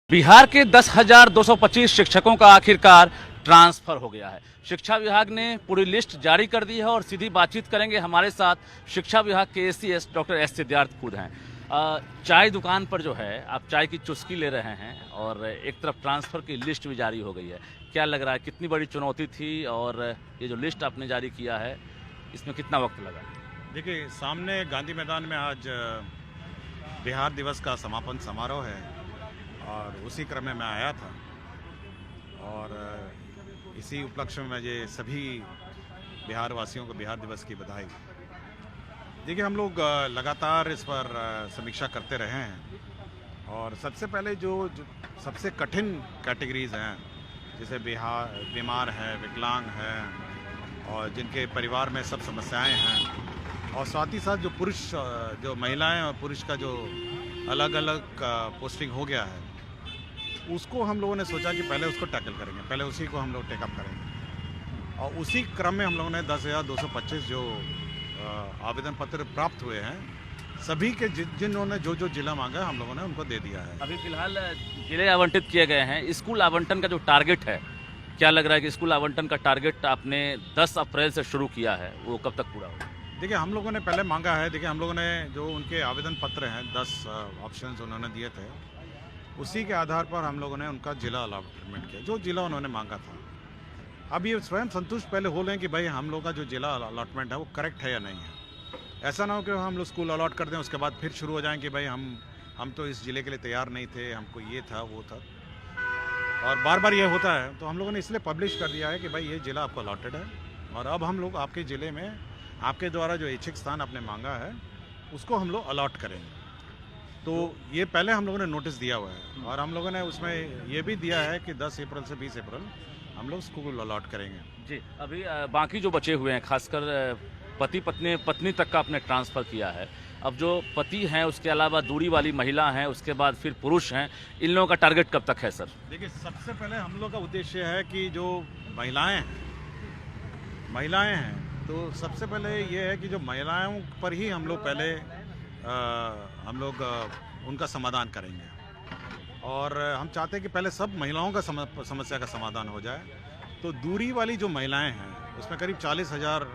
बिहार के 10,225 शिक्षकों का आखिरकार ट्रांसफर हो गया है। शिक्षा विभाग ने पूरी लिस्ट जारी कर दी है और सीधी बातचीत करेंगे हमारे साथ शिक्षा विभाग के एसीएस डॉक्टर एस सिद्धार्थ खुद हैं। चाय दुकान पर जो है आप चाय की चुस्की ले रहे हैं और एक तरफ ट्रांसफर की लिस्ट भी जारी हो गई है। क्या लग रहा है, कितनी बड़ी चुनौती थी और ये जो लिस्ट आपने जारी किया है इसमें कितना वक्त लगा? देखिए, सामने गांधी मैदान में आज बिहार दिवस का समापन समारोह है और उसी क्रम में मैं आया था और इसी उपलक्ष्य में मुझे सभी बिहार वासियों को बिहार दिवस की बधाई। देखिए, हम लोग लगातार इस पर समीक्षा करते रहे हैं और सबसे पहले जो सबसे कठिन कैटेगरीज हैं, जैसे बीमार है, विकलांग हैं और जिनके परिवार में सब समस्याएं हैं, और साथ ही साथ जो पुरुष, जो महिलाएं और पुरुष का जो अलग अलग पोस्टिंग हो गया है, उसको हम लोगों ने सोचा कि पहले उसको टैकल करेंगे, पहले उसी को हम लोग टेकअप करेंगे। और उसी क्रम में हम लोगों ने 10,225 जो आवेदन पत्र प्राप्त हुए हैं, सभी के जिन्होंने जो जो जिला मांगा हम लोगों ने उनको दे दिया है। अभी फिलहाल जिले आवंटित किए गए हैं। स्कूल आवंटन का जो टारगेट है, क्या लग रहा है कि स्कूल आवंटन का टारगेट आपने 10 अप्रैल से शुरू किया है, वो कब तक पूरा होगा? देखिए, हम लोगों ने पहले मांगा है। देखिए, हम लोगों ने जो उनके आवेदन पत्र हैं, 10 ऑप्शंस उन्होंने दिए थे, उसी के आधार पर हम लोगों ने उनका जिला अलॉटमेंट किया, जो जिला उन्होंने मांगा था। अब ये स्वयं संतुष्ट पहले हो लें कि भाई हम लोग का जो जिला अलॉटमेंट है वो करेक्ट है या नहीं है। ऐसा ना हो कि हम लोग स्कूल अलॉट कर दें, उसके बाद फिर शुरू हो जाएं कि भाई हम तो इस जिले के लिए तैयार नहीं थे, हमको ये था वो था, और बार बार ये होता है। तो हम लोगों ने इसलिए पब्लिश कर दिया है कि भाई ये जिला आपको अलॉटेड है और अब हम लोग आपके ज़िले में आपके द्वारा जो इच्छित स्थान आपने मांगा है उसको हम लोग अलॉट करेंगे। तो ये पहले हम लोगों ने नोटिस दिया हुआ है और हम लोगों ने उसमें ये भी दिया है कि 10 अप्रैल से 20 अप्रैल हम लोग स्कूल अलॉट करेंगे। जी, अभी बाकी जो बचे हुए हैं, खासकर पति पत्नी तक का आपने ट्रांसफ़र किया है। अब जो पति हैं, उसके अलावा दूरी वाली महिला हैं, उसके बाद फिर पुरुष हैं, इन लोगों का टारगेट कब तक है सर? देखिए, सबसे पहले हम लोग का उद्देश्य है कि जो महिलाएं हैं, तो सबसे पहले ये है कि जो महिलाओं पर ही हम लोग पहले उनका समाधान करेंगे और हम चाहते हैं कि पहले सब महिलाओं का समस्या का समाधान हो जाए। तो दूरी वाली जो महिलाएं हैं, उसमें करीब 40,000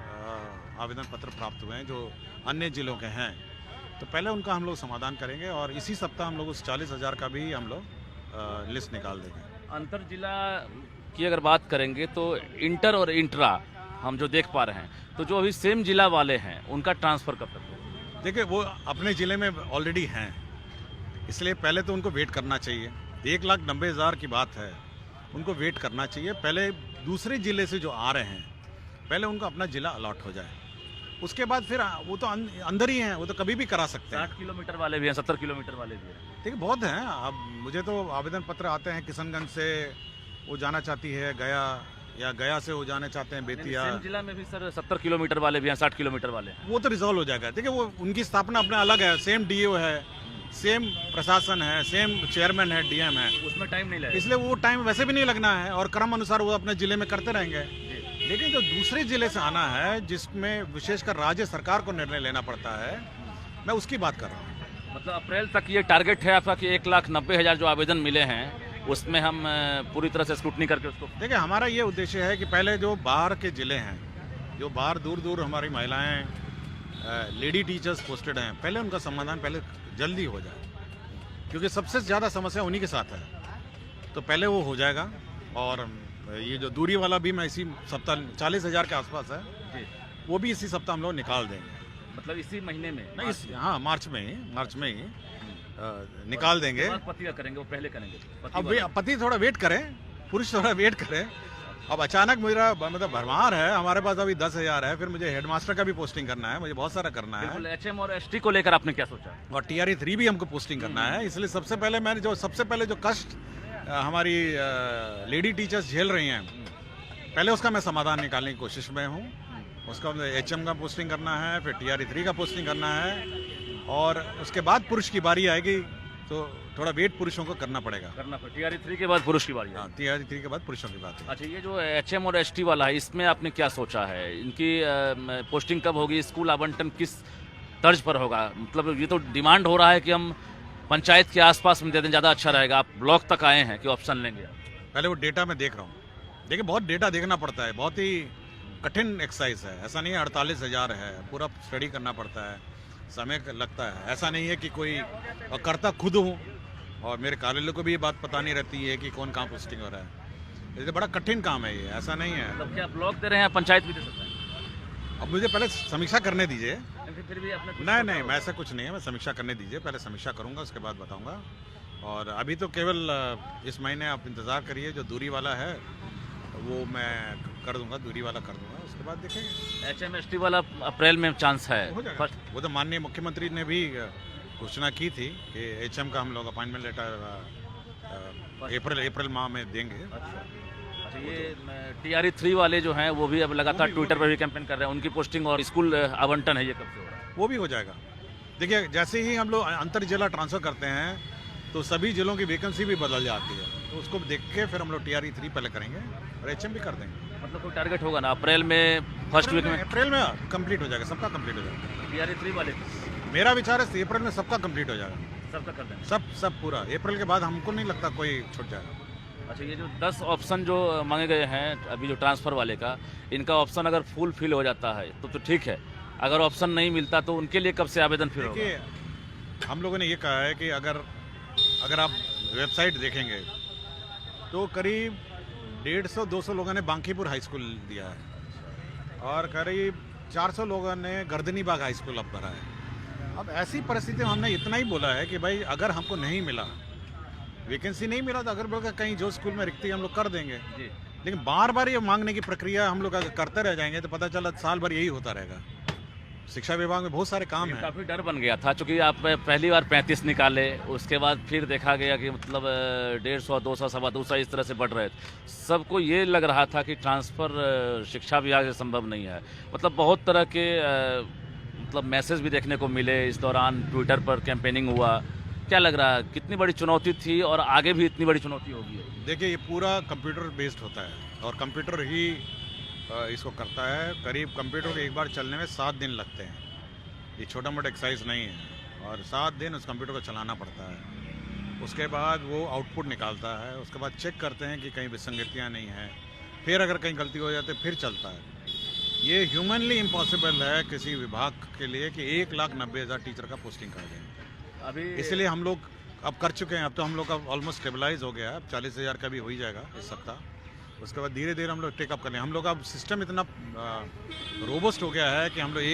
आवेदन पत्र प्राप्त हुए हैं जो अन्य जिलों के हैं। तो पहले उनका हम लोग समाधान करेंगे और इसी सप्ताह हम लोग उस 40,000 का भी हम लोग लिस्ट निकाल देंगे। अंतर जिला की अगर बात करेंगे तो इंटर और इंट्रा हम जो देख पा रहे हैं, तो जो अभी सेम जिला वाले हैं उनका ट्रांसफ़र कब तक होगा? देखिए, वो अपने ज़िले में ऑलरेडी हैं, इसलिए पहले तो उनको वेट करना चाहिए। 1,90,000 की बात है, उनको वेट करना चाहिए। पहले दूसरे ज़िले से जो आ रहे हैं, पहले उनको अपना ज़िला अलॉट हो जाए, उसके बाद फिर वो तो अंदर ही हैं, वो तो कभी भी करा सकते हैं। 60 किलोमीटर वाले भी हैं, 70 किलोमीटर वाले भी हैं। देखिए, बहुत हैं। अब मुझे तो आवेदन पत्र आते हैं, किशनगंज से वो जाना चाहती है गया, या गया से वो जाना चाहते हैं बेतिया। सेम जिला में भी सर 70 किलोमीटर वाले भी हैं, 60 किलोमीटर वाले हैं। वो तो रिजॉल्व हो जाएगा। देखिए, वो उनकी स्थापना अपना अलग है, सेम डीओ है, सेम प्रशासन है, सेम चेयरमैन है, डीएम है, उसमें टाइम नहीं लगेगा, इसलिए वो टाइम वैसे भी नहीं लगना है और क्रम अनुसार वो अपने जिले में करते रहेंगे। लेकिन जो दूसरे जिले से आना है, जिसमें विशेषकर राज्य सरकार को निर्णय लेना पड़ता है, मैं उसकी बात कर रहा हूँ। मतलब अप्रैल तक ये टारगेट है आपका कि 1,90,000 जो आवेदन मिले हैं उसमें हम पूरी तरह से स्क्रूटनी करके उसको। देखिए, हमारा ये उद्देश्य है कि पहले जो बाहर के ज़िले हैं, जो बाहर दूर दूर हमारी महिलाएं लेडी टीचर्स पोस्टेड हैं, पहले उनका समाधान पहले जल्दी हो जाए, क्योंकि सबसे ज़्यादा समस्या उन्हीं के साथ है। तो पहले वो हो जाएगा और ये जो दूरी वाला भी मैं इसी सप्ताह 40,000 के आसपास है, वो भी इसी सप्ताह हम लोग निकाल देंगे। मतलब इसी महीने में? नहीं, हाँ, मार्च में ही निकाल देंगे। पति का करेंगे, वो पहले करेंगे? अब पति थोड़ा वेट करें, पुरुष थोड़ा वेट करें। अब अचानक मेरा मतलब भरमार है, हमारे पास अभी 10,000 है, फिर मुझे हेडमास्टर का भी पोस्टिंग करना है, मुझे बहुत सारा करना है। एचएम और एसटी को लेकर आपने क्या सोचा? और TRE 3 भी हमको पोस्टिंग करना है, इसलिए सबसे पहले जो कष्ट हमारी लेडी टीचर्स झेल रही हैं, पहले उसका मैं समाधान निकालने की कोशिश में हूँ। उसका HM का पोस्टिंग करना है, फिर TRE 3 का पोस्टिंग करना है और उसके बाद पुरुष की बारी आएगी, तो थोड़ा वेट पुरुषों को करना पड़ेगा। TRE 3 के बाद पुरुष की बारी है। हाँ, TRE 3 के बाद पुरुषों की बात है। अच्छा, ये जो HM और ST वाला है, इसमें आपने क्या सोचा है? इनकी पोस्टिंग कब होगी? स्कूल आवंटन किस तर्ज पर होगा? मतलब ये तो डिमांड हो रहा है कि हम पंचायत के आसपास में दे दें, ज़्यादा अच्छा रहेगा। आप ब्लॉक तक आए हैं कि ऑप्शन लेंगे? पहले वो डेटा मैं देख रहा हूँ। देखिए, बहुत डेटा देखना पड़ता है, बहुत ही कठिन एक्सरसाइज है। ऐसा नहीं है 48,000 है, पूरा स्टडी करना पड़ता है, समय लगता है। ऐसा नहीं है कि कोई और करता खुद हूँ और मेरे कार्यालय को भी ये बात पता नहीं रहती है कि कौन कहाँ पोस्टिंग हो रहा है। ये बड़ा कठिन काम है, ये ऐसा नहीं है। मतलब क्या ब्लॉक दे रहे हैं, पंचायत भी दे सकते हैं? अब मुझे पहले समीक्षा करने दीजिए। फिर भी अपने कुछ नहीं, मैं ऐसा कुछ नहीं है, मैं समीक्षा करने दीजिए, पहले समीक्षा करूंगा, उसके बाद बताऊंगा। और अभी तो केवल इस महीने आप इंतज़ार करिए, जो दूरी वाला है वो मैं कर दूंगा, दूरी वाला कर दूंगा, उसके बाद देखेंगे। HMST वाला अप्रैल में चांस है? हो जाएगा। वो तो माननीय मुख्यमंत्री ने भी घोषणा की थी कि HM का हम लोग अपॉइंटमेंट लेटर अप्रैल माह में देंगे। अच्छा, ये TRE 3 वाले जो हैं वो भी अब लगातार ट्विटर पर भी कैंपेन कर रहे हैं, उनकी पोस्टिंग और स्कूल आवंटन है, ये कब से हो रहा है? वो भी हो जाएगा। देखिए, जैसे ही हम लोग अंतर जिला ट्रांसफ़र करते हैं तो सभी जिलों की वैकेंसी भी बदल जाती है, तो उसको देख के फिर हम लोग TRE 3 पहले करेंगे और HM भी कर देंगे। मतलब कोई टारगेट होगा ना अप्रैल में, फर्स्ट वीक में? अप्रैल में कंप्लीट हो जाएगा, सबका कंप्लीट हो जाएगा। TRE 3 वाले मेरा विचार है अप्रैल में सबका कंप्लीट हो जाएगा, सबका कर देंगे? सब पूरा। अप्रैल के बाद हमको नहीं लगता कोई छूट जाएगा। अच्छा, ये जो 10 ऑप्शन जो मांगे गए हैं अभी जो ट्रांसफ़र वाले का, इनका ऑप्शन अगर फुल फिल हो जाता है तो ठीक है, अगर ऑप्शन नहीं मिलता तो उनके लिए कब से आवेदन फिर होगा? देखिए, हम लोगों ने ये कहा है कि अगर आप वेबसाइट देखेंगे तो करीब 150-200 लोगों ने बांकीपुर हाई स्कूल दिया है और करीब 400 लोगों ने गर्दनी बाग हाई स्कूल अब भरा है। अब ऐसी परिस्थिति में हमने इतना ही बोला है कि भाई अगर हमको नहीं मिला, वैकेंसी नहीं मिला, तो अगर बोल कहीं जो स्कूल में रिक्ति हम लोग कर देंगे जी। लेकिन बार बार ये मांगने की प्रक्रिया हम लोग अगर करते रह जाएंगे तो पता चला साल भर यही होता रहेगा। शिक्षा विभाग में बहुत सारे काम हैं। काफ़ी डर बन गया था, चूँकि आप पहली बार 35 निकाले, उसके बाद फिर देखा गया कि मतलब 150, 200, 225 इस तरह से बढ़ रहे थे। सबको ये लग रहा था कि ट्रांसफ़र शिक्षा विभाग से संभव नहीं है। मतलब बहुत तरह के मतलब मैसेज भी देखने को मिले इस दौरान, ट्विटर पर कैंपेनिंग हुआ। क्या लग रहा है, कितनी बड़ी चुनौती थी और आगे भी इतनी बड़ी चुनौती होगी? देखिए, ये पूरा कंप्यूटर बेस्ड होता है और कंप्यूटर ही इसको करता है। करीब कंप्यूटर को एक बार चलने में 7 दिन लगते हैं। ये छोटा मोटा एक्सरसाइज नहीं है और 7 दिन उस कंप्यूटर को चलाना पड़ता है। उसके बाद वो आउटपुट निकालता है, उसके बाद चेक करते हैं कि कहीं विसंगतियाँ नहीं हैं, फिर अगर कहीं गलती हो जाती है फिर चलता है। ये ह्यूमनली इम्पॉसिबल है किसी विभाग के लिए कि 1,90,000 टीचर का पोस्टिंग कर दें। अभी इसलिए हम लोग अब कर चुके हैं। अब तो हम लोग का ऑलमोस्ट स्टेबलाइज हो गया है। अब 40,000 का भी हो ही जाएगा इस सप्ताह। उसके बाद धीरे धीरे हम लोग टेकअप कर लें। हम लोग अब सिस्टम इतना रोबस्ट हो गया है कि हम लोग एक